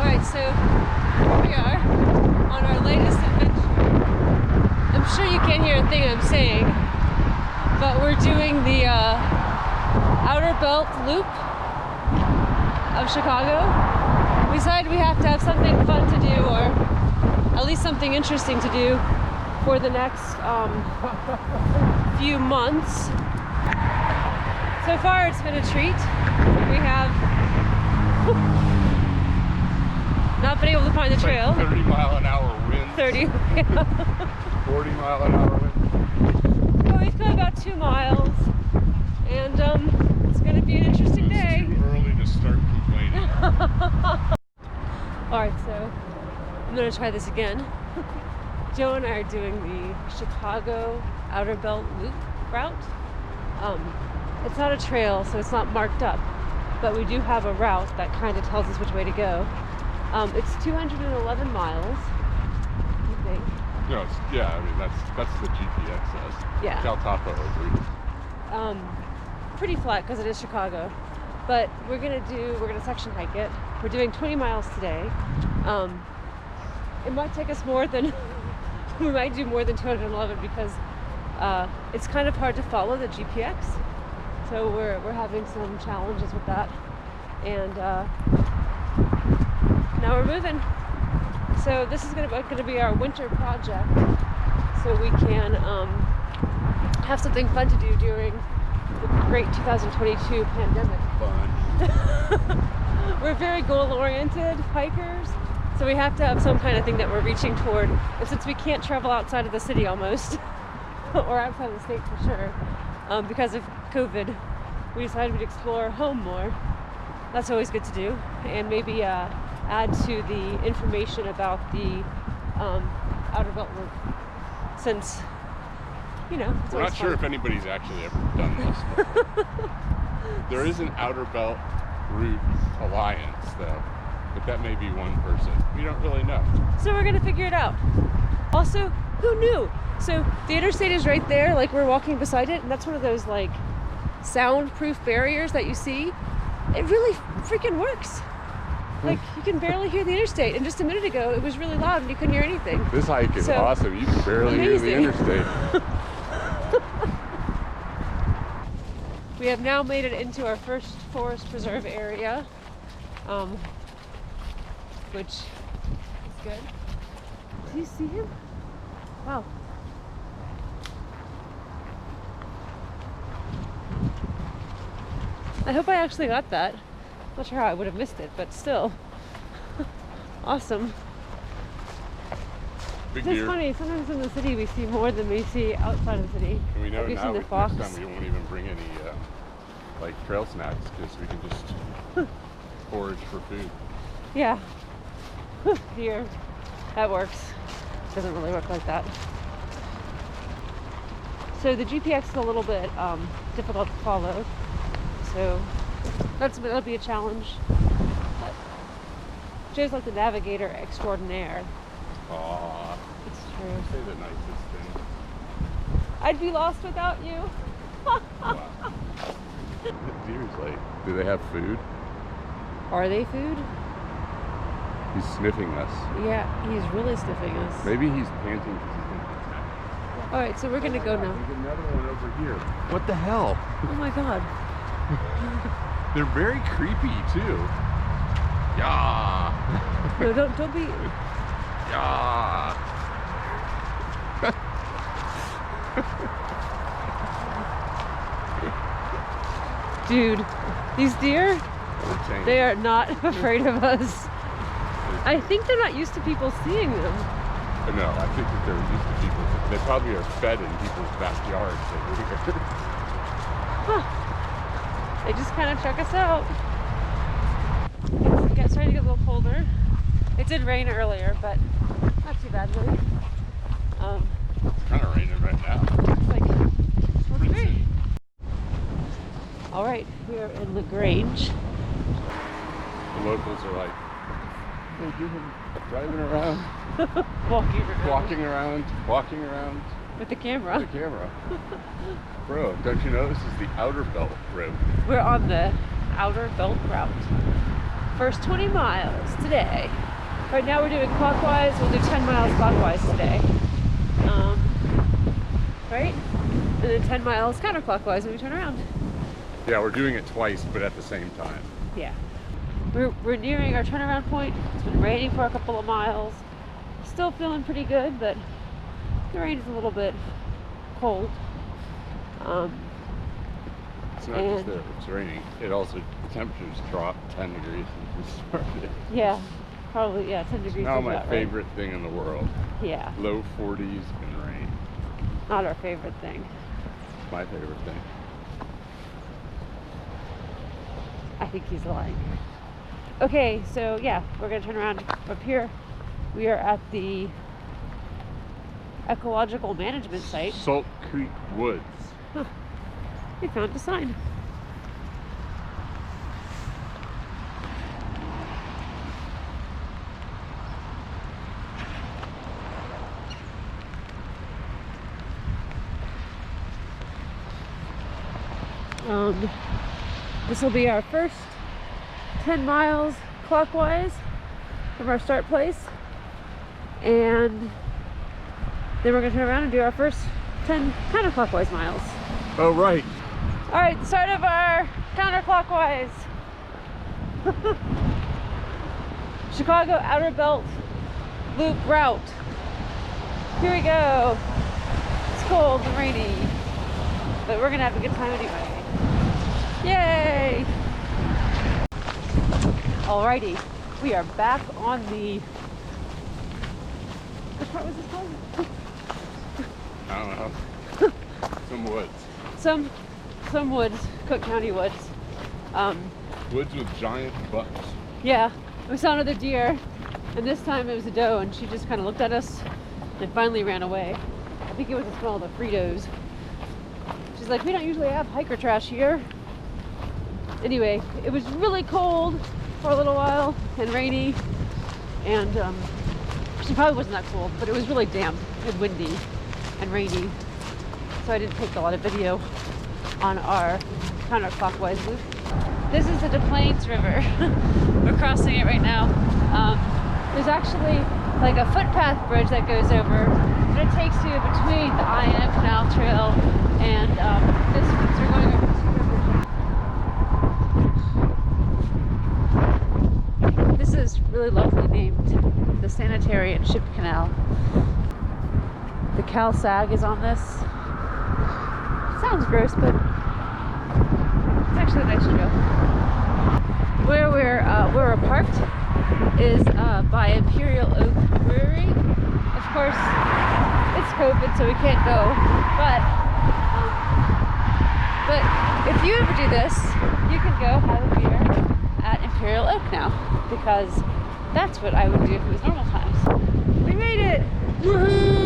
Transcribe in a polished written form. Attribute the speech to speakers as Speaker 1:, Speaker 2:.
Speaker 1: Alright, so here we are on our latest adventure. I'm sure you can't hear a thing I'm saying, but we're doing the Outerbelt Loop of Chicago. We decided we have to have something fun to do, or at least something interesting to do for the next few months. So far it's been a treat. We have not been able to find the trail.
Speaker 2: Like 30-mile-an-hour wind.
Speaker 1: 30. Yeah.
Speaker 2: 40-mile-an-hour wind.
Speaker 1: Well, we've got about 2 miles, and it's going to be an interesting day.
Speaker 2: It's too early to start complaining.
Speaker 1: All right, so I'm going to try this again. Joe and I are doing the Chicago Outerbelt Loop route. It's not a trail, so it's not marked up, but we do have a route that kind of tells us which way to go. It's 211 miles, I think.
Speaker 2: No, yeah, I mean that's the GPS says.
Speaker 1: Yeah.
Speaker 2: Cal Topo Route.
Speaker 1: Pretty flat because it is Chicago, but we're gonna section hike it. We're doing 20 miles today. It might take us more than we might do more than 211 because it's kind of hard to follow the GPX. So we're having some challenges with that, and now we're moving. So this is going to be our winter project, so we can have something fun to do during the great 2022 pandemic.
Speaker 2: Fun.
Speaker 1: We're very goal-oriented hikers, so we have to have some kind of thing that we're reaching toward. And since we can't travel outside of the city almost, or outside of the state for sure, because of COVID, we decided we'd explore home more. That's always good to do, and maybe add to the information about the Outerbelt Route, since, you know, it's
Speaker 2: We're not sure if anybody's actually ever done this before. There is an Outerbelt Route Alliance, though, but that may be one person. We don't really know.
Speaker 1: So we're gonna figure it out. Also, who knew? So the interstate is right there, like we're walking beside it, and that's one of those like soundproof barriers that you see. It really freaking works. Like, you can barely hear the interstate, and just a minute ago it was really loud and you couldn't hear anything.
Speaker 2: This hike is awesome. You can barely hear the interstate.
Speaker 1: We have now made it into our first forest preserve area, which is good. Do you see him? Wow. I hope I actually got that. Not sure how I would have missed it, but still. Awesome.
Speaker 2: Big
Speaker 1: It's
Speaker 2: deer.
Speaker 1: funny, sometimes in the city we see more than we see outside of the city.
Speaker 2: And we know
Speaker 1: Have you
Speaker 2: now
Speaker 1: seen the
Speaker 2: next
Speaker 1: fox?
Speaker 2: time we won't even bring any like trail snacks, because we can just forage for food.
Speaker 1: Yeah. Deer. That works. Doesn't really work like that. So the GPX is a little bit difficult to follow. So that'll be a challenge. But Joe's like the navigator extraordinaire.
Speaker 2: Aww.
Speaker 1: It's true.
Speaker 2: Say the nicest thing.
Speaker 1: I'd be lost without you.
Speaker 2: Wow. The deer's like, do they have food?
Speaker 1: Are they food?
Speaker 2: He's sniffing us.
Speaker 1: Yeah, he's really sniffing us.
Speaker 2: Maybe he's panting because he's going to get snapped.
Speaker 1: All right, so we're gonna go now.
Speaker 2: There's another one over here. What the hell?
Speaker 1: Oh my God.
Speaker 2: They're very creepy too. Yeah.
Speaker 1: No, don't be.
Speaker 2: Yeah.
Speaker 1: Dude, these deer, they are not afraid of us. I think they're not used to people seeing them.
Speaker 2: No, I think that they're used to people. They probably are fed in people's backyards.
Speaker 1: Huh. They just kind of check us out. It's starting to get a little colder. It did rain earlier, but not too badly.
Speaker 2: It's kind of raining right now.
Speaker 1: It's like 23. All right, we are in LaGrange.
Speaker 2: The locals are like, driving around, walking around
Speaker 1: with the camera.
Speaker 2: with the camera. Bro, don't you know this is the Outerbelt Route?
Speaker 1: We're on the Outerbelt Route. First 20 miles today. Right now we're doing clockwise. We'll do 10 miles clockwise today. Right? And then 10 miles counterclockwise when we turn around.
Speaker 2: Yeah, we're doing it twice, but at the same time.
Speaker 1: Yeah. We're nearing our turnaround point. It's been raining for a couple of miles. Still feeling pretty good, but the rain is a little bit cold.
Speaker 2: It's not just that it's raining. It also, the temperatures dropped 10 degrees since we started.
Speaker 1: Yeah, probably, yeah, 10 degrees.
Speaker 2: Now my
Speaker 1: about
Speaker 2: favorite thing in the world.
Speaker 1: Yeah.
Speaker 2: Low 40s and rain.
Speaker 1: Not our favorite thing.
Speaker 2: My favorite thing.
Speaker 1: I think he's lying. Okay, so yeah, we're gonna turn around up here. We are at the ecological management site.
Speaker 2: Salt Creek Woods.
Speaker 1: Huh. We found a sign. This will be our first 10 miles clockwise from our start place, and then we're going to turn around and do our first 10 counterclockwise miles.
Speaker 2: Oh, right.
Speaker 1: All right, start of our counterclockwise. Chicago Outerbelt Route. Here we go. It's cold and rainy, but we're going to have a good time anyway. Yay! Alrighty, we are back on the... Which part was this called?
Speaker 2: I don't know. Some woods.
Speaker 1: Some woods, Cook County woods.
Speaker 2: Woods with giant bucks.
Speaker 1: Yeah, we saw another deer, and this time it was a doe, and she just kind of looked at us and finally ran away. I think it was the smell of the Fritos. She's like, we don't usually have hiker trash here. Anyway, it was really cold for a little while and rainy, and she probably wasn't that cold, but it was really damp and windy and rainy, so I didn't take a lot of video on our counterclockwise loop. This is the Des Plaines River. We're crossing it right now. There's actually like a footpath bridge that goes over, but it takes you between the I&M Canal Trail and this, so we're going over two rivers. This is really lovely named the Sanitary and Ship Canal. The Cal Sag is on this. Sounds gross, but it's actually a nice trail. Where we're parked is by Imperial Oak Brewery. Of course, it's COVID, so we can't go. But if you ever do this, you can go have a beer at Imperial Oak now, because that's what I would do if it was normal times. We made it! Woohoo!